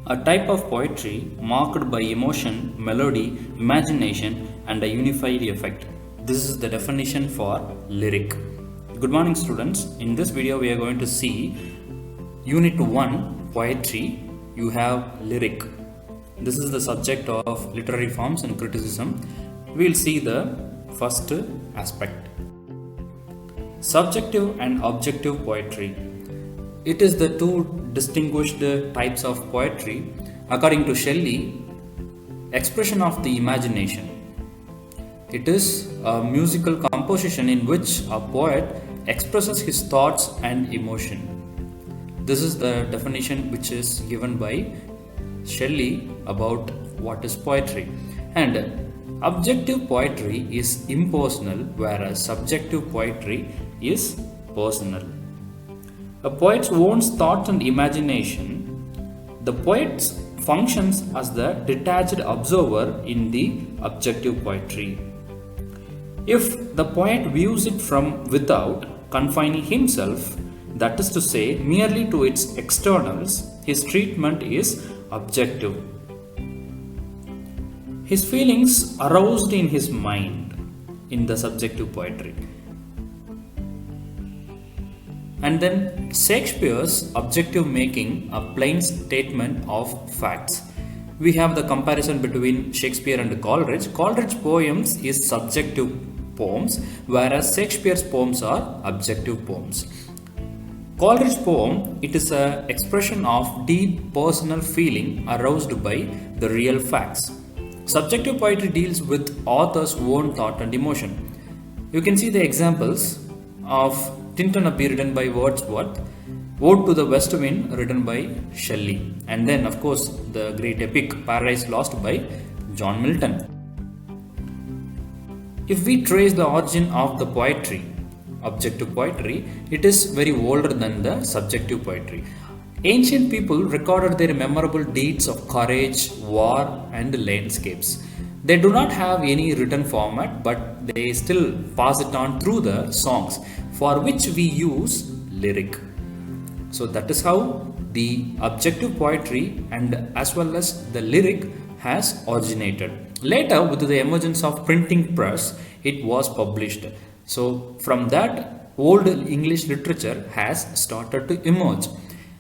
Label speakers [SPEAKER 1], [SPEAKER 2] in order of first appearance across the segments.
[SPEAKER 1] A type of poetry marked by emotion, melody, imagination, and a unified effect. This is the definition for lyric. Good morning, students. In this video, we are going to see Unit 1 Poetry. You have lyric. This is the subject of literary forms and criticism. We will see the first aspect. Subjective and objective poetry. It is the two distinguished types of poetry. According to Shelley, expression of the imagination. It is a musical composition in which a poet expresses his thoughts and emotion. This is the definition which is given by Shelley about what is poetry. And objective poetry is impersonal, whereas subjective poetry is personal. A poet's own thoughts and imagination, the poet functions as the detached observer in the objective poetry. If the poet views it from without, confining himself, that is to say, merely to its externals, his treatment is objective. His feelings aroused in his mind in the subjective poetry. And then Shakespeare's objective making a plain statement of facts. We have the comparison between Shakespeare and Coleridge. Coleridge poems is subjective poems, whereas Shakespeare's poems are objective poems. Coleridge poem, it is an expression of deep personal feeling aroused by the real facts. Subjective poetry deals with author's own thought and emotion. You can see the examples of Tintin Abbey written by Wordsworth, Ode to the West Wind written by Shelley, and then of course the great epic Paradise Lost by John Milton. If we trace the origin of the poetry, objective poetry, it is very older than the subjective poetry. Ancient people recorded their memorable deeds of courage, war, and landscapes. They do not have any written format, but they still pass it on through the songs, for which we use lyric. So that is how the objective poetry and as well as the lyric has originated. Later, with the emergence of printing press, it was published. So from that, old English literature has started to emerge.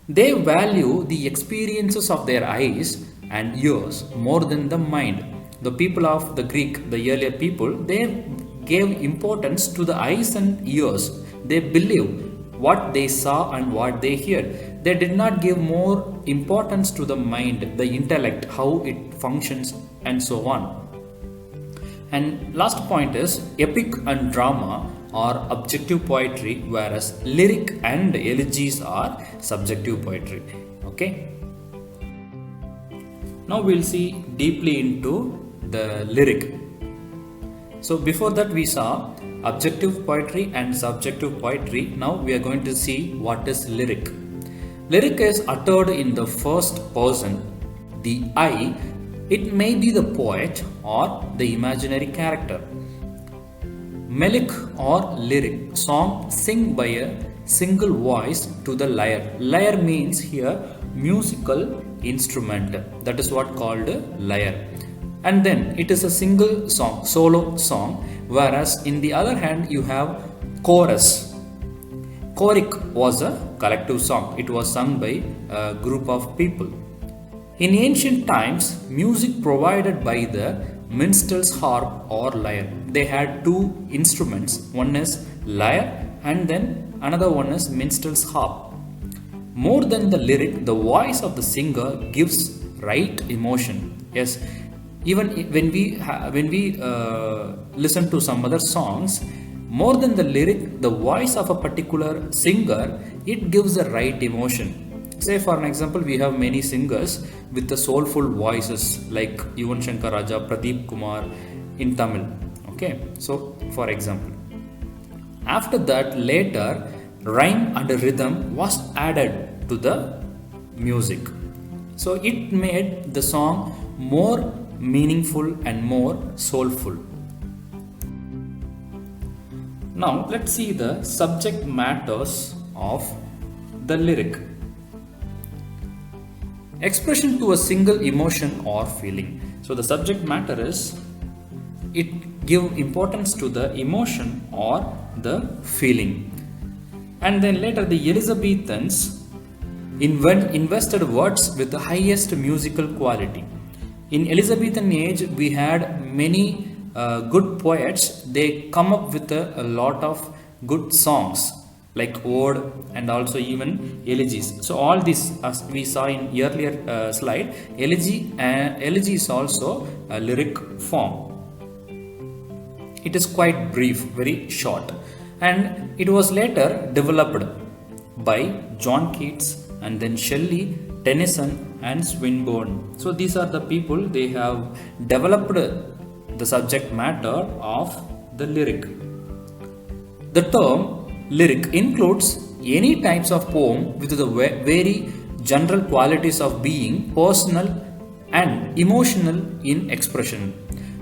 [SPEAKER 1] They value the experiences of their eyes and ears more than the mind. The people of the Greek, the earlier people, they gave importance to the eyes and ears. They believed what they saw and what they heard. They did not give more importance to the mind, the intellect, how it functions, and so on. And last point is epic and drama are objective poetry, whereas lyric and elegies are subjective poetry. Okay. Now we'll see deeply into the lyric. So before that we saw objective poetry and subjective poetry. Now we are going to see what is lyric. Lyric is uttered in the first person, the I. It may be the poet or the imaginary character. Melik or lyric, song sing by a single voice to the lyre. Lyre means here musical instrument. That is what called lyre. And then it is a single song, solo song, whereas in the other hand you have chorus. Choric was a collective song. It was sung by a group of people. In ancient times, music provided by the minstrel's harp or lyre. They had two instruments. One is lyre and then another one is minstrel's harp. More than the lyric, the voice of the singer gives right emotion. Yes, even when we listen to some other songs, more than the lyric, the voice of a particular singer, it gives the right emotion. Say for an example, we have many singers with the soulful voices like Yuvan Shankar Raja, Pradeep Kumar in Tamil. Okay, so for example, after that later rhyme and rhythm was added to the music. So it made the song more meaningful and more soulful. Now let's see the subject matters of the lyric. expression to a single emotion or feeling. So the subject matter is it give importance to the emotion or the feeling. And then later the Elizabethans invested words with the highest musical quality. In Elizabethan age, we had many good poets. They come up with a lot of good songs like ode and also even elegies. So all this, as we saw in earlier slide, elegy is also a lyric form. It is quite brief, very short, and it was later developed by John Keats and then Shelley, Tennyson, and Swinburne. So these are the people, they have developed the subject matter of the lyric. The term lyric includes any types of poem with the very general qualities of being personal and emotional in expression.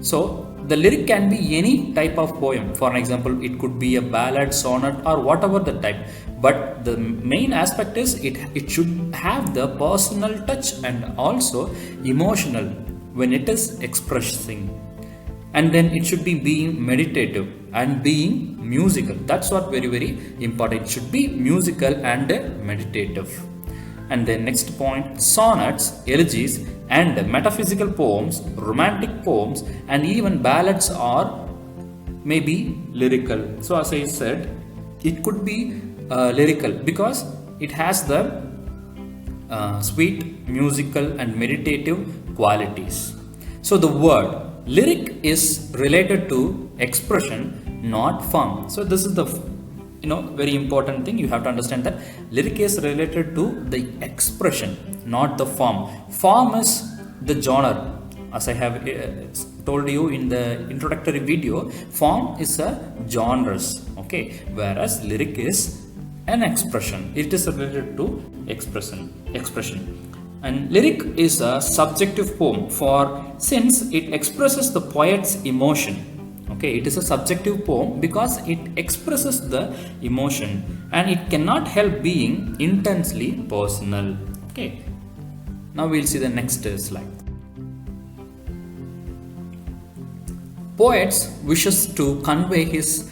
[SPEAKER 1] So the lyric can be any type of poem. For example, it could be a ballad, sonnet, or whatever the type. But the main aspect is it should have the personal touch and also emotional when it is expressing. And then it should be being meditative and being musical. That's what very important. It should be musical and meditative. And then next point, sonnets, elegies, and metaphysical poems, romantic poems, and even ballads are maybe lyrical. So as I said, it could be lyrical because it has the sweet musical and meditative qualities. So the word lyric is related to expression, not form. So this is the very important thing. You have to understand that lyric is related to the expression, not the form. Form is the genre. As I have told you in the introductory video, form is a genres, okay, whereas lyric is an expression. It is related to expression. And lyric is a subjective poem since it expresses the poet's emotion. Okay, it is a subjective poem because it expresses the emotion and it cannot help being intensely personal. Okay, now we'll see the next slide. Poet wishes to convey his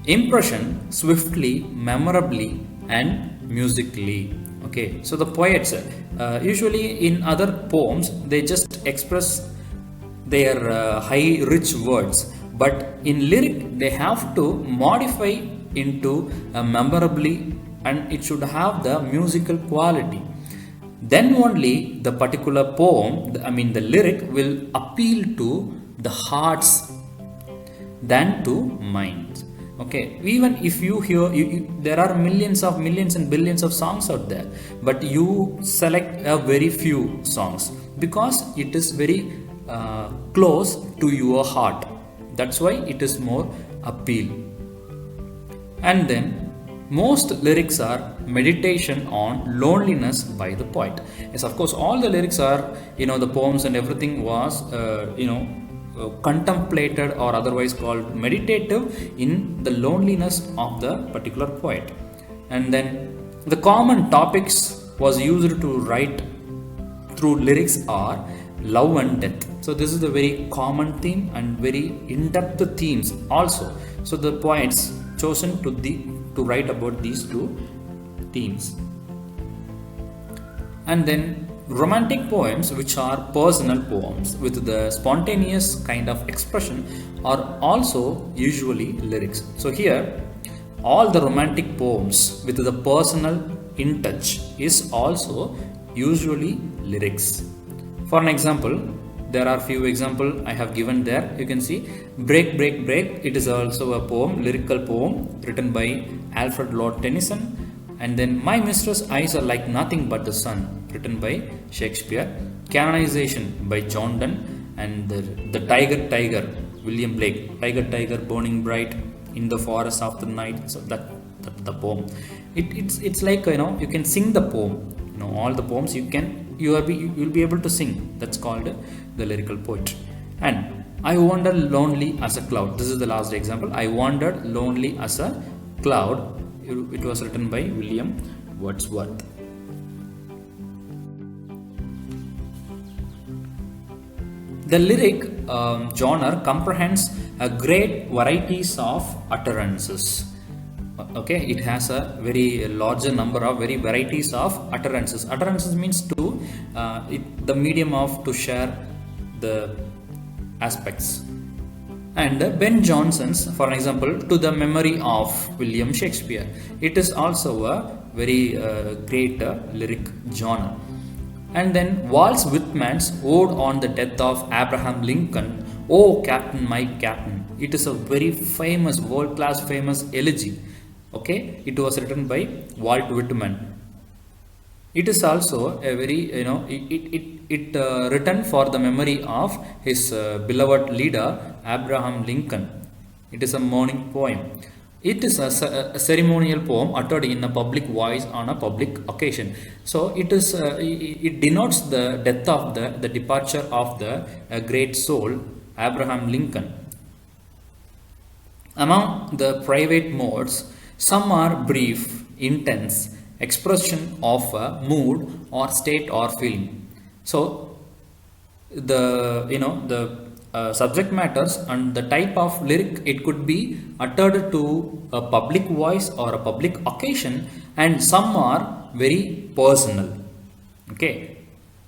[SPEAKER 1] impression swiftly, memorably, and musically. Okay, so the poets usually in other poems they just express their high rich words, but in lyric they have to modify into memorably, and it should have the musical quality. Then only the particular poem, the lyric will appeal to the hearts than to minds. Okay, even if you hear there are millions and billions of songs out there, but you select a very few songs because it is very close to your heart. That's why it is more appeal. And then most lyrics are meditation on loneliness by the poet. Yes, of course, all the lyrics are, the poems and everything was, contemplated or otherwise called meditative in the loneliness of the particular poet. And then the common topics was used to write through lyrics are love and death. So this is the very common theme and very in-depth themes also. So the poets chosen to write about these two themes. And then romantic poems, which are personal poems with the spontaneous kind of expression, are also usually lyrics. So here all the romantic poems with the personal in touch is also usually lyrics. For an example, there are few examples I have given there. You can see Break, Break, Break. It is also a poem, lyrical poem written by Alfred Lord Tennyson. And then My Mistress' Eyes Are Like Nothing But the Sun, written by Shakespeare. Canonization by John Donne. And the Tiger, Tiger, William Blake. Tiger, Tiger, burning bright in the forest of the night. So that the poem. It's like you can sing the poem. All the poems you'll be able to sing. That's called the lyrical poetry. And I wandered lonely as a cloud. This is the last example. I wandered lonely as a cloud. It was written by William Wordsworth. The lyric genre comprehends a great varieties of utterances. Okay, it has a very larger number of very varieties of utterances. Utterances means to the medium of to share the aspects. And Ben Jonson's, for example, to the memory of William Shakespeare. It is also a very great lyric genre. And then Walt Whitman's Ode on the Death of Abraham Lincoln, Oh Captain, my Captain. It is a very famous, world-class famous elegy. Okay, it was written by Walt Whitman. It is also a very, written for the memory of his beloved leader Abraham Lincoln. It is a mourning poem. It is a ceremonial poem uttered in a public voice on a public occasion. So it denotes the death of the departure of the great soul Abraham Lincoln. Among the private modes, some are brief, intense expression of a mood or state or feeling. So the subject matters and the type of lyric, it could be uttered to a public voice or a public occasion, and some are very personal. Okay,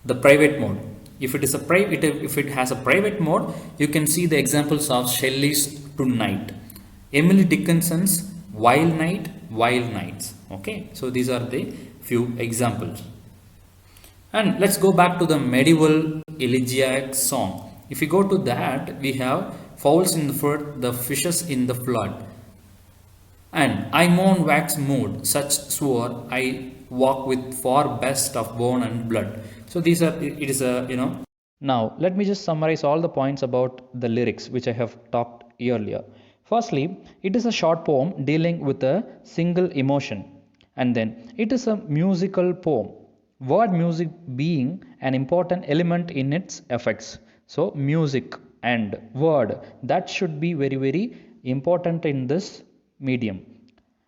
[SPEAKER 1] the private mode. If it has a private mode, you can see the examples of Shelley's Tonight, Emily Dickinson's Wild Night, Wild Nights. Okay, so these are the few examples. And let's go back to the medieval elegiac song. If we go to that, we have fowls in the flood, the fishes in the flood. And I mourn wax mood, such swore I walk with far best of bone and blood. So these are, it is a, Now, let me just summarize all the points about the lyrics which I have talked earlier. Firstly, it is a short poem dealing with a single emotion. And then, it is a musical poem. Word music being an important element in its effects. So, music and word, that should be very, very important in this medium.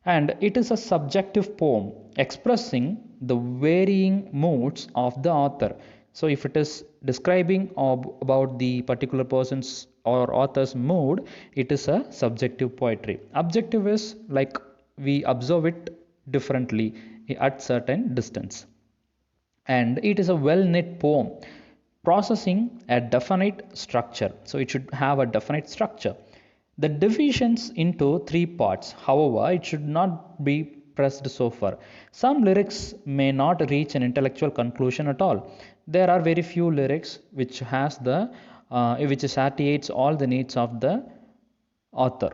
[SPEAKER 1] And it is a subjective poem expressing the varying moods of the author. So if it is describing about the particular person's or author's mood, it is a subjective poetry. Objective is like we observe it differently at certain distance. And it is a well knit poem processing a definite structure. So it should have a definite structure. The divisions into three parts, however, it should not be pressed so far. Some lyrics may not reach an intellectual conclusion at all. There are very few lyrics which satiates all the needs of the author.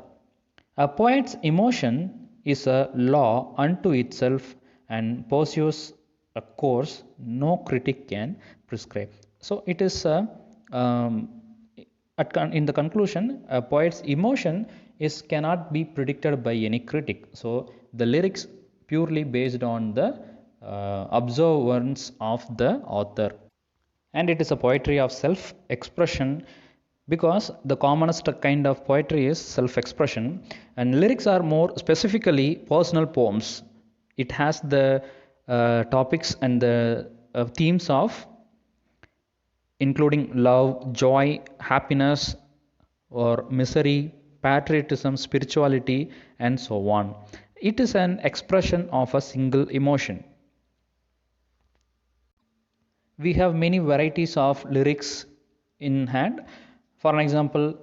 [SPEAKER 1] A poet's emotion is a law unto itself and pursues a course no critic can prescribe. So it is in the conclusion, a poet's emotion cannot be predicted by any critic. So the lyrics purely based on the observance of the author. And it is a poetry of self-expression, because the commonest kind of poetry is self-expression, and lyrics are more specifically personal poems. It has the topics and the themes of including love, joy, happiness or misery, patriotism, spirituality, and so on. It is an expression of a single emotion. We have many varieties of lyrics in hand. For example,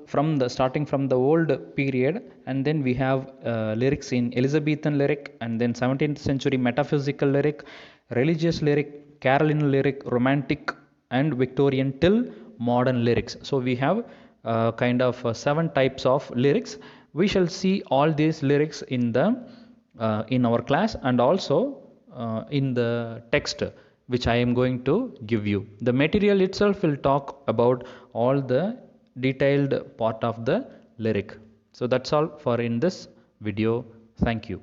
[SPEAKER 1] starting from the old period, and then we have lyrics in Elizabethan lyric, and then 17th century metaphysical lyric, religious lyric, Caroline lyric, romantic, and Victorian till modern lyrics. So we have kind of 7 types of lyrics. We shall see all these lyrics in our class, and also in the text which I am going to give you. The material itself will talk about all the detailed part of the lyric. So that's all for in this video. Thank you.